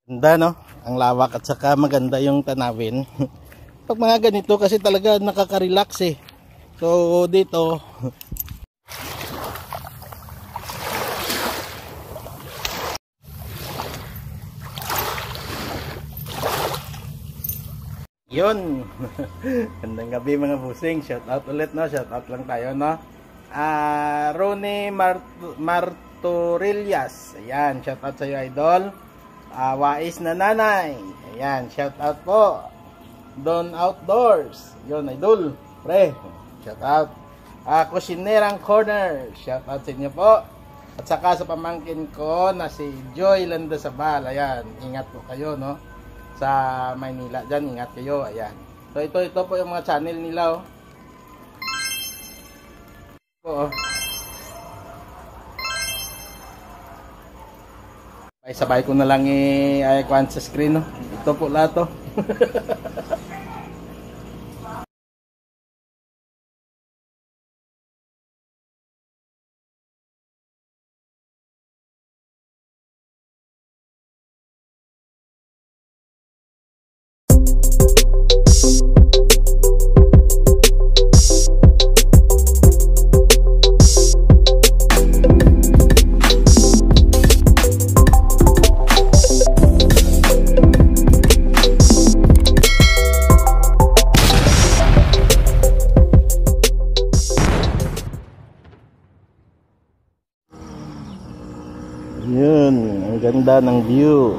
Ganda, no? Ang lawak at saka maganda yung tanawin. Pag mga ganito kasi talaga nakaka-relax eh. So dito yun. Gandang gabi mga busing. Shout out ulit, no? Shout out lang tayo, no? Rone Marturillas. Ayan, shout out sa iyo, idol. Wais na nanay. Ayan, shout out po. Don Outdoors. Yun, idol. Pre, shout out. Kusinerang Corner. Shout out sa inyo po. At saka sa pamangkin ko na si Joy Landasabal. Ayan, ingat po kayo, no? Sa Maynila dyan, ingat kayo. Ayan. So ito po yung mga channel nila, oh. Sabay ko na lang i-icon sa screen, no? Ito po lahat, oh. Yun, ang ganda ng view.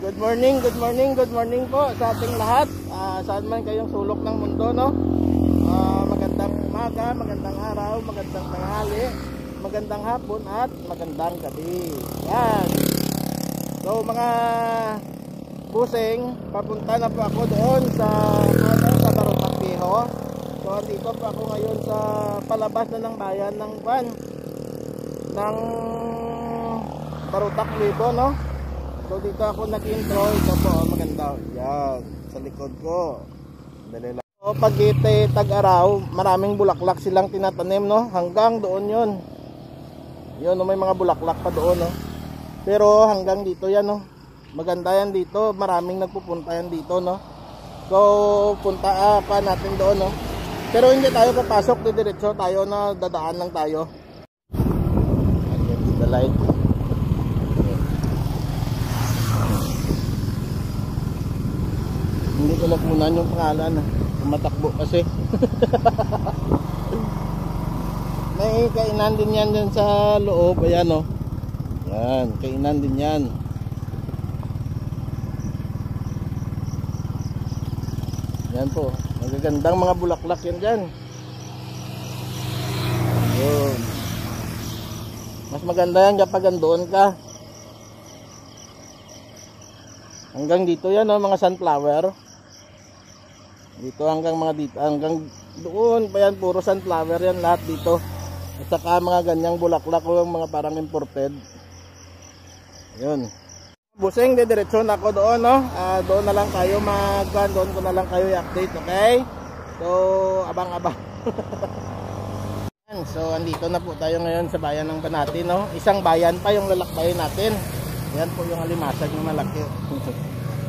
Good morning, good morning, good morning po sa ating lahat. Saan man kayong sulok ng mundo, no? Magandang umaga, magandang araw, magandang tanghali, magandang hapon at magandang gabi. Yan. So mga busing, papunta na po ako doon sa Barotac Viejo. So andito po ako ngayon sa palabas na ng bayan ng Barotac Viejo, no? So dito ako nag-intro. Ito po, maganda. Yan, sa likod ko. Dali lang. So, pag tag-araw, maraming bulaklak silang tinatanim, no? Hanggang doon yun. Yun, no? May mga bulaklak pa doon, no? Pero hanggang dito yan, no? Maganda yan dito. Maraming nagpupunta yan dito, no? So, punta pa natin doon, no? Pero hindi tayo papasok. Diretso tayo na dadaan lang tayo. Against the light. Hindi ko napunan yung pangalan, matakbo kasi. May kainan din yan dyan sa loob. Ayan, o. Yan, kainan din yan. Yan po, magagandang mga bulaklak yan dyan. Ayun. Mas maganda yan kapag andoon ka. Hanggang dito yan, o, mga sunflower. Dito hanggang doon pa yan, puro sunflower yan lahat dito. At saka mga ganyang bulaklak o mga parang imported. Yun. Busing, didiretso na ako doon, no? Doon na lang tayo doon ko na lang kayo i-update, okay? So, abang-abang. So, andito na po tayo ngayon sa bayan ng Banati, no? Isang bayan pa yung lalakbayin natin. Yan po yung alimasag ng malaki.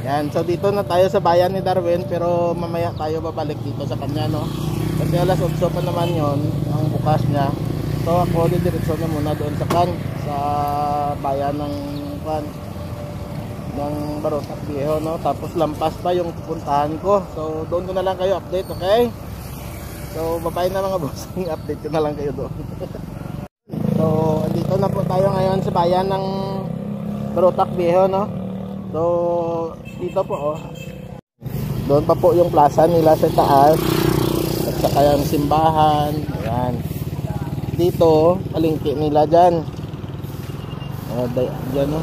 Yan, so dito na tayo sa bayan ni Darwin, pero mamaya tayo babalik dito sa kanya, no? Kasi alas 8 pa naman yon ang bukas niya. So ako didiretso na muna doon sa bayan ng Barotac Viejo, no? Tapos lampas pa yung pupuntahan ko. So doon ko na lang kayo update, okay? So bye-bye na mga bossing, update ko na lang kayo doon. So dito na po tayo ngayon sa bayan ng Barotac Viejo, no? So dito po, oh. Doon pa po yung plaza nila sa taas. At saka yung simbahan. Ayan. Dito, palengke nila dyan. Dyan, oh.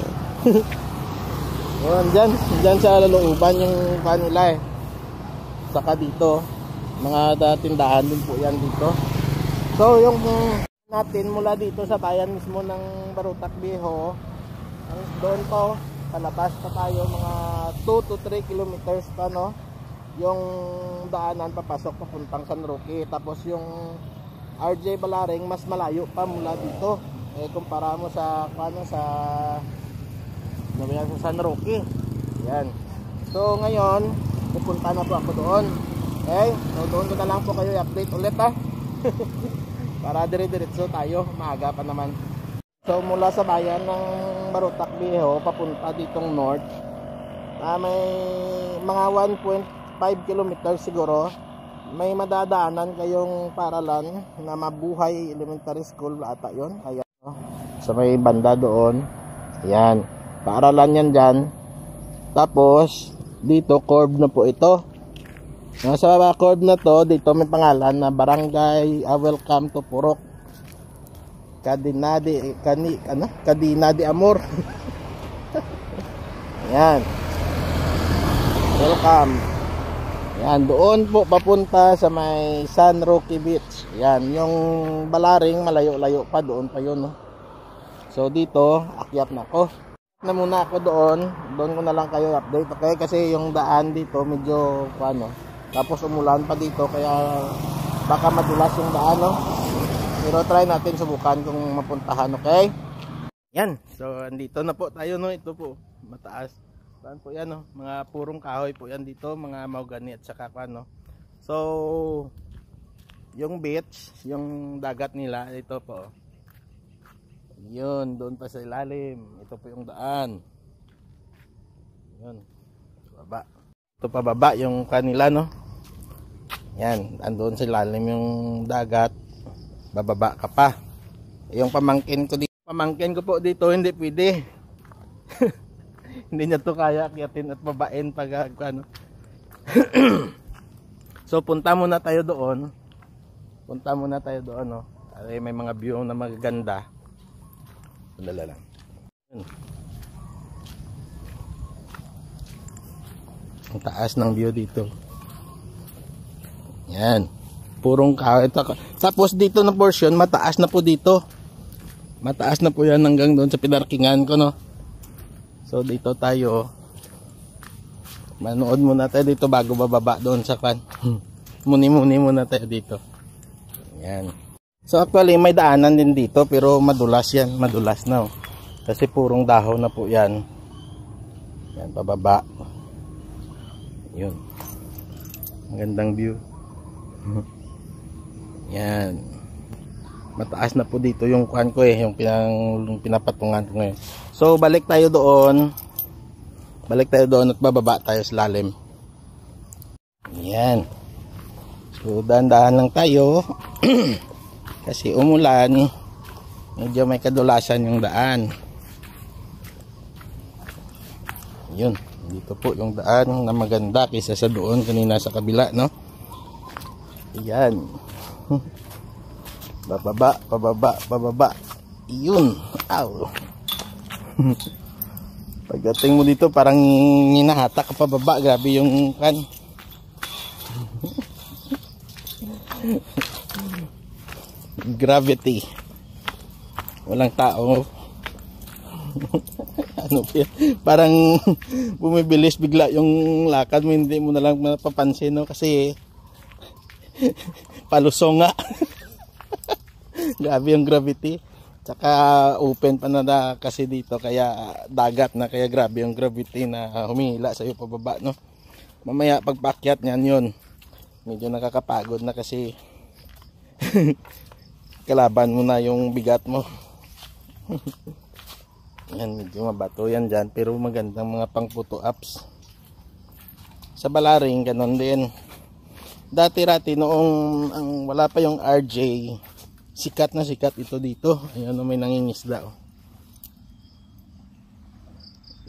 Dyan sa looban yung kanila, eh. Saka dito, mga tindahan din po yan dito. So yung natin mula dito sa bayan mismo ng Barutak Viejo. Doon to, palabas pa tayo mga 2 to 3 kilometers pa, no? Yung daanan papasok papuntang San Roque. Tapos yung RJ Balaring mas malayo pa mula dito. Kumpara mo sa San Roque. Yan. So ngayon, pupunta na po ako doon. Okay? So doon ko na lang po kayo i-update ulit, ha. Para dire-diretso tayo, maaga pa naman. So mula sa bayan ng Barutak Viejo papunta ditong north, may mga 1.5 kilometers siguro. May madadaanan kayong paralan na Mabuhay Elementary School ata yon. Ayan, sa may banda doon. Ayan, paaralan yan dyan. Tapos dito curve na po ito. Sa curve na to, dito may pangalan na Barangay Welcome to Purok Kadinadi Amor. Ayan, welcome. Ayan, doon po papunta sa may San Roque Beach. Ayan, yung Balaring malayo-layo pa, doon pa yun, no? So dito, akyat na ako. Na muna ako doon ko na lang kayo update, okay? Kasi yung daan dito medyo tapos umulan pa dito, kaya baka madulas yung daan, no? Pero try natin subukan kung mapuntahan, okay? Yan, so andito na po tayo, no? Ito po, mataas. Saan po yan, no? Mga purong kahoy po yan dito, mga mahogany at saka So yung beach, yung dagat nila, ito po. Yun, doon pa sa ilalim. Ito po yung daan. Yun, baba. Ito pa baba yung kanila, no? Yan, andun sa ilalim yung dagat. Bababa ka pa. Yung pamangkin ko po dito, hindi pwede. Hindi niya to kaya akyatin at babain pag So punta muna tayo doon. No? Ay, may mga view na magaganda. Dala lang. Ang taas ng view dito. Yan. Purong kahoy. Tapos dito na portion, mataas na po dito. Mataas na po yan hanggang doon sa pinarkingan ko, no? So dito tayo. Manood muna tayo dito bago bababa doon sa kan. Muni-muni muna tayo dito. Yan. So actually may daanan din dito, pero madulas yan. Madulas na, oh. Kasi purong dahon na po yan. Yan, pababa. Yun. Magandang view. Yan. Mataas na po dito yung kuan ko, yung pinapatungan ko ngayon. So balik tayo doon. At bababa tayo sa lalim. Yan. So dahan-dahan lang tayo. Kasi umulan, medyo may kadulasan yung daan. Yun, dito po yung daan na maganda kaysa sa doon kanina sa kabila, no? Ayan. Pababa. Yun. Aw. Pagdating mo dito parang hinahatak ka pababa. Grabe yung kan. Gravity. Walang tao. Parang bumibilis bigla yung lakad mo, hindi mo na lang mapapansin, no? Kasi palusong nga. Grabe yung gravity. Tsaka open pa na kasi dito, kaya dagat na, kaya grabe yung gravity na humihila sa iyo pababa, no? Mamaya pagpakyat niyan yun, medyo nakakapagod na kasi kalaban mo na yung bigat mo. Yan, medyo mabato yan dyan, pero magandang mga pang photo apps. Sa Balaring ganon din. Dati-rati noong wala pa yung RJ, sikat na sikat ito dito. Ayan, may nangingisda, oh.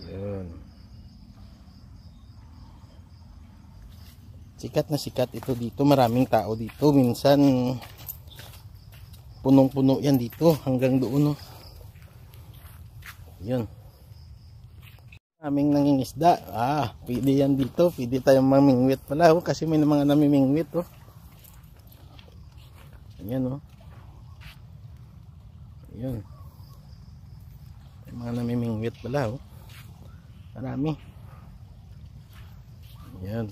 Yun. Sikat na sikat ito dito. Maraming tao dito. Minsan punong-puno yan dito hanggang doon, oh. Yun. Maraming nangingisda. Pwede yan dito. Pwede tayong mamingwit pala, oh, kasi may mga namimingwit, oh. Ayan, oh. Yun. May mga namimingwit pala, oh. Marami. Yan.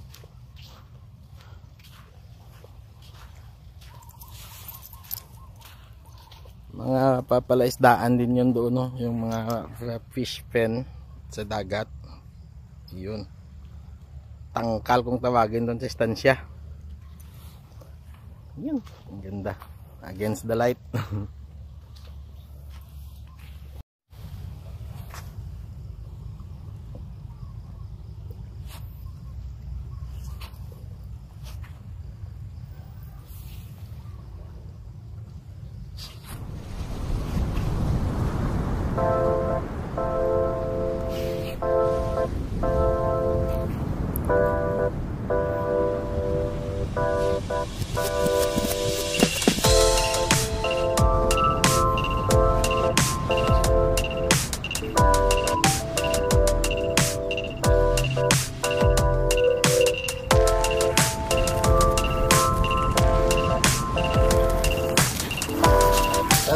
Mga papalaisdaan din yun doon, no? Yung mga fish pen sa dagat. Yun. Tangkal kung tawagin doon sa estansya. Yun. Ang ganda. Against the light.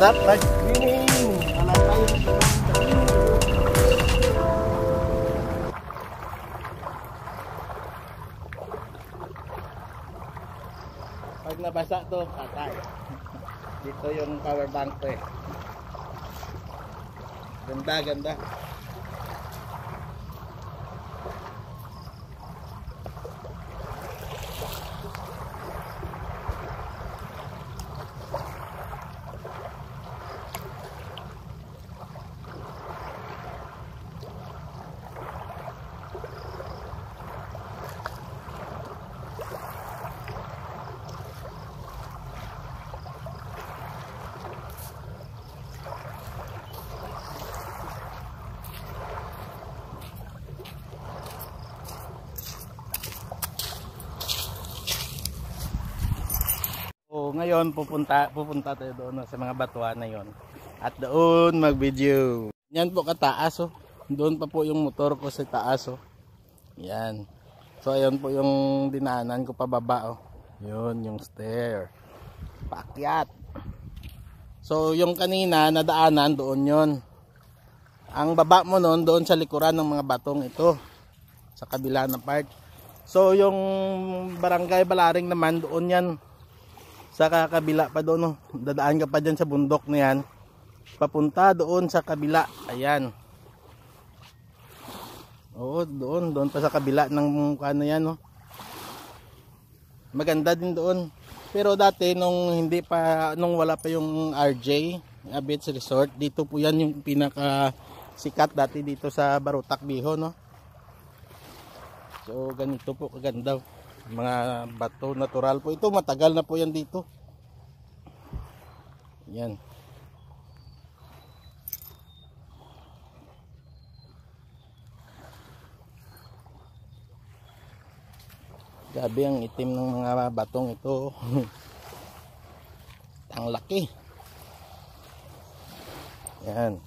Sarap mag-swimming. Wala tayong pag nabasa to, patay. Dito yung power bank to, eh. Ganda, ganda. Ngayon pupunta tayo doon sa mga batuan na yon. At doon mag-video. Yan po kataas, oh. Doon pa po yung motor ko sa taas, oh. Yan. So ayun po yung dinaanan ko pababa, oh. Yun yung stair. Paakyat. So yung kanina nadaanan doon yon. Ang baba mo noon doon sa likuran ng mga batong ito. Sa kabila na part. So yung Barangay Balaring naman doon yan. Sa kabila pa doon, no? Dadaan ka pa dyan sa bundok na yan, papunta doon sa kabila. Ayan, oo, doon pa sa kabila ng ano yan, no? Maganda din doon. Pero dati nung wala pa yung RJ Beach Resort, dito po yan yung pinaka sikat dati dito sa Barutak Bihon, no? So ganito po kaganda. Mga bato natural po ito, matagal na po yan dito. Yan. Grabe ang itim ng mga batong ito. Ang laki. Yan.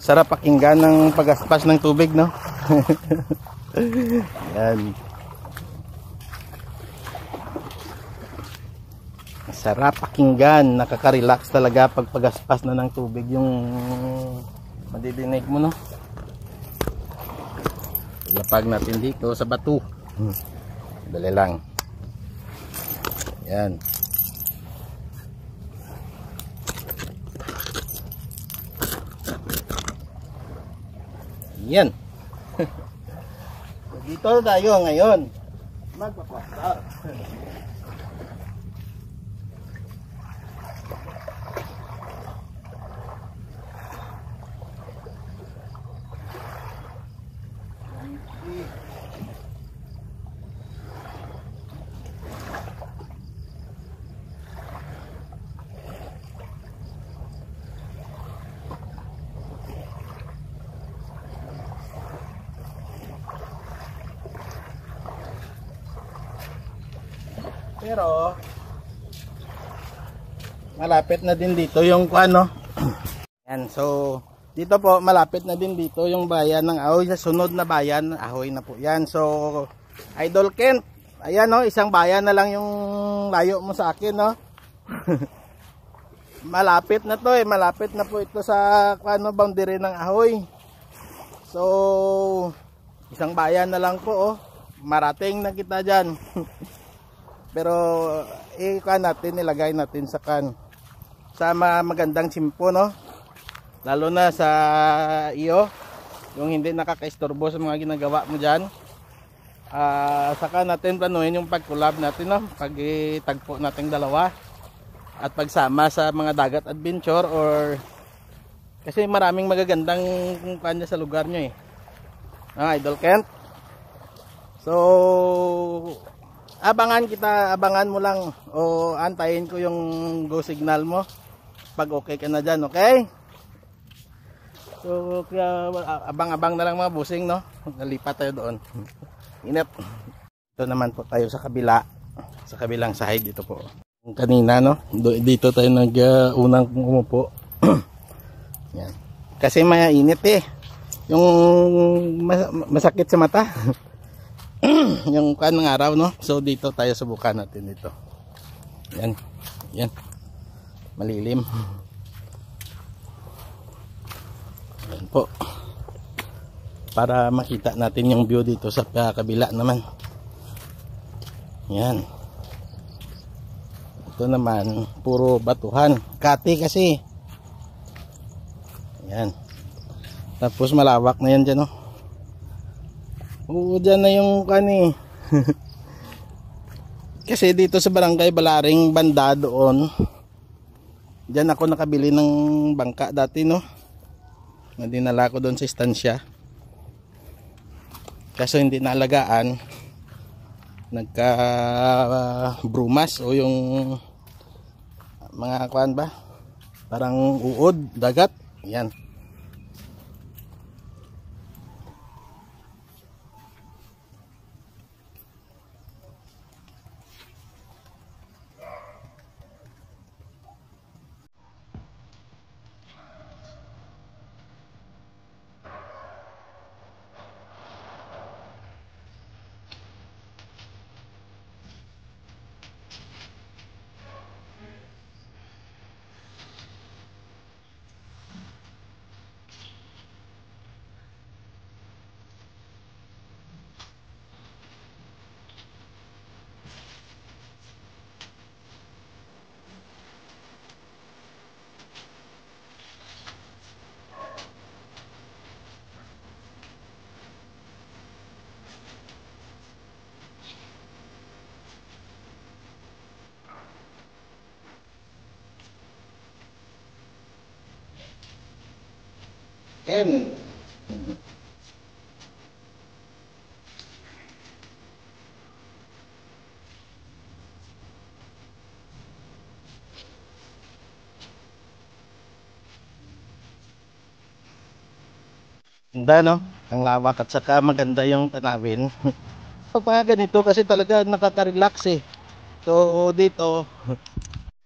Sarap pakinggan ng pagaspas ng tubig, no? Yan. Sarap pakinggan, nakaka-relax talaga pag pagaspas na ng tubig yung madidinig mo, no? Lapag natin dito sa bato. Dali lang. Yan. Yan. Dito tayo ngayon. Magpapasok. Pero malapit na din dito yung ano. Yan, so dito po malapit na din dito yung bayan ng Ahoy. Sa sunod na bayan, Ahoy na po yan. So Idol Kent, ayan no, isang bayan na lang yung layo mo sa akin no. Malapit na to malapit na po ito sa ano, boundary ng Ahoy. So isang bayan na lang po oh. Marating na kita dyan. Pero natin, nilagay natin sa sa magandang tsimpo no. Lalo na sa iyo, yung hindi nakakaistorbo sa mga ginagawa mo dyan. Saka natin planuhin yung pag-collab natin no, pag-tagpo natin dalawa at pagsama sa mga dagat adventure, or kasi maraming magagandang kanya sa lugar nyo Idol Kent. So abangan mo lang o antayin ko yung go signal mo pag okay ka na dyan, okay? So kaya abang-abang na lang mga busing no, nalipat tayo doon. Inip. Ito naman po tayo sa kabilang side dito po. Kanina no, dito tayo unang umupo. Yan. Kasi mainit yung masakit sa mata. Yung ng araw no. So dito tayo subukan natin dito. Yan. Yan. Malilim. Yan po. Para makita natin yung view dito sa kabila naman. Yan. Ito naman puro batuhan. Kati kasi. Yan. Tapos malawak na yan dyan no. Oo, dyan na yung kasi dito sa barangay Balaring banda doon, dyan ako nakabili ng bangka dati no, na dinala ko doon sa istansya, kaso hindi naalagaan, nagka brumas o yung mga parang uod, dagat. Yan. Ken. Ganda no, ang lawak at saka maganda yung tanawin. Pag mga ganito kasi talaga nakaka-relax So dito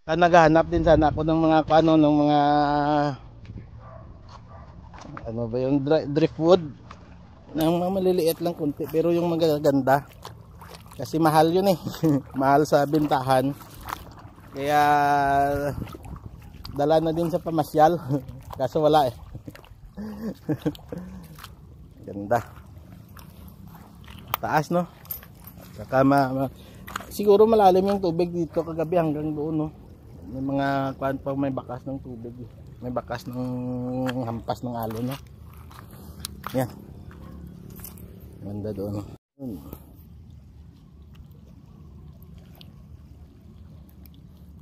naghahanap din sana ako ng mga ng mga ano ba yung driftwood na mga maliliit lang kunti, pero yung magaganda kasi mahal yun mahal sa bintahan, kaya dala na din sa pamasyal kaso wala ganda, taas no, saka siguro malalim yung tubig dito kagabi hanggang doon no, may mga pag may bakas ng tubig may bakas ng hampas ng alon no. Yan. Ganda doon.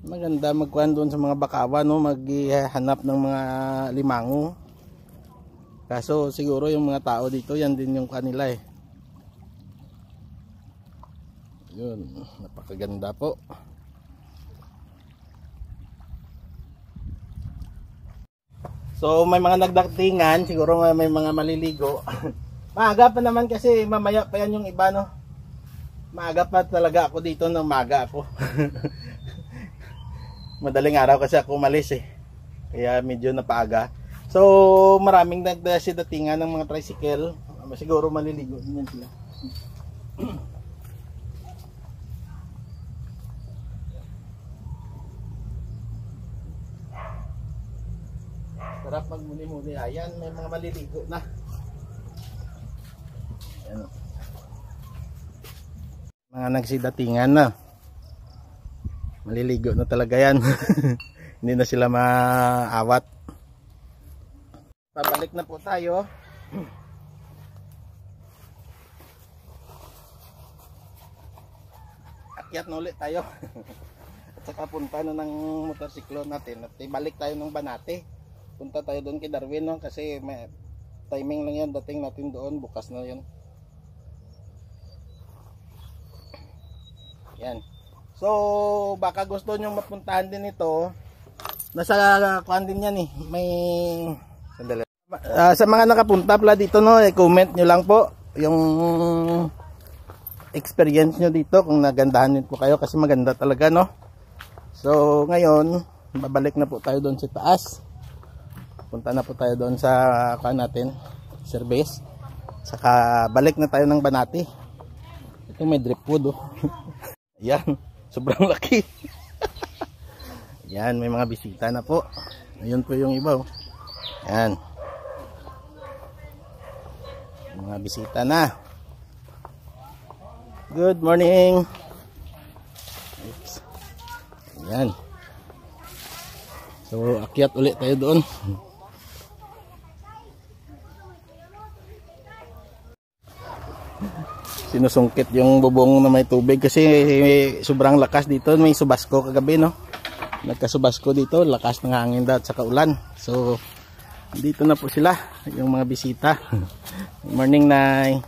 Maganda magkuhan doon sa mga bakawan no, maghanap ng mga limango. Kaso siguro yung mga tao dito yan din yung kanila Yun, napakaganda po. So may mga nagdatingan, siguro may mga maliligo. Maaga pa naman kasi mamaya pa yan yung iba no. Maaga pa talaga ako dito nang maaga ako. Madaling araw kasi ako umalis eh. Kaya medyo napaaga. So maraming nagdasidatingan ng mga tricycle. Siguro maliligo din yan sila. Sarap magmuli-muli. Ayan, may mga maliligo na. Ayan. Mga nagsidatingan na. Maliligo na talaga yan. Hindi na sila maawat. Pabalik na po tayo. Akyat na ulit tayo. At saka punta na ng motorsiklo natin. At ibalik tayo ng Banate. Punta tayo doon kay Darwin, no? Kasi may timing lang yan. Dating natin doon. Bukas na yun. Yan. So baka gusto nyo mapuntahan din ito. Nasa kuan din yan eh. May sandali. Sa mga nakapunta pala dito, no, comment nyo lang po yung experience nyo dito, kung nagandahan din po kayo, kasi maganda talaga, no. So ngayon babalik na po tayo doon sa taas. Punta na po tayo doon sa kuan natin, service. Saka balik na tayo ng Banati. Ito may drip wood, oh. Yan, sobrang laki. Yan, may mga bisita na po. Ayun po yung iba, oh. Yan, mga bisita na. Good morning. Yan. So akyat ulit tayo doon. Sinusungkit yung bubong na may tubig kasi sobrang lakas dito. May subasko kagabi, no. Nagkasubasko dito, lakas ng hangin at saka ulan. So dito na po sila, yung mga bisita. Morning, Nay.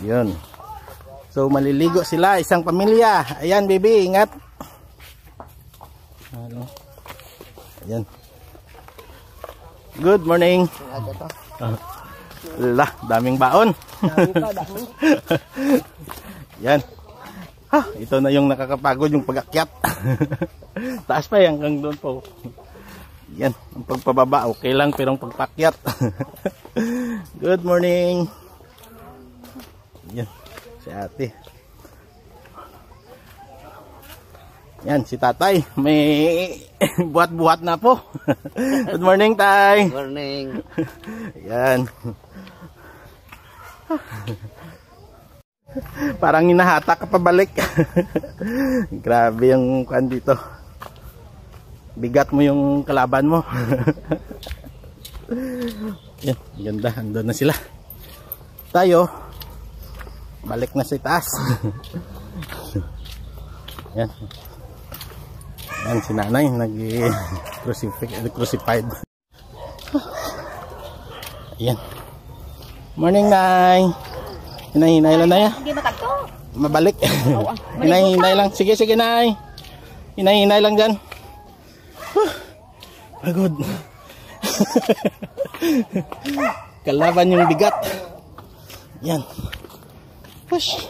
Yun. So maliligo sila, isang pamilya. Ayan, baby, ingat. Ayan. Good morning. Lah, daming baon. Yan. Ha, ito na yung nakakapagod, yung pag-akyat. Taas pa yan, hanggang doon po. Yan, ang pagpababa okay lang, pero ang pagpakyat. Good morning. Yan, si ate. Yan, si tatay. May buhat-buhat na po. Good morning, tay. Good morning. Yan. Parang hinahatak ka pabalik. Grabe yung kuan dito. Bigat mo yung kalaban mo. Yan, ganda. Andun na sila. Tayo balik na sa taas. Yan. Yan si nanay nag-crucified. Yan. Morning, Nay. Hinay-hinay lang, Nay. Hindi matagto. Mabalik. Hinay-hinay lang. Sige, sige, Nay. Hinay-hinay lang dyan. Pagod. Kalaban yung bigat. Yan. Push.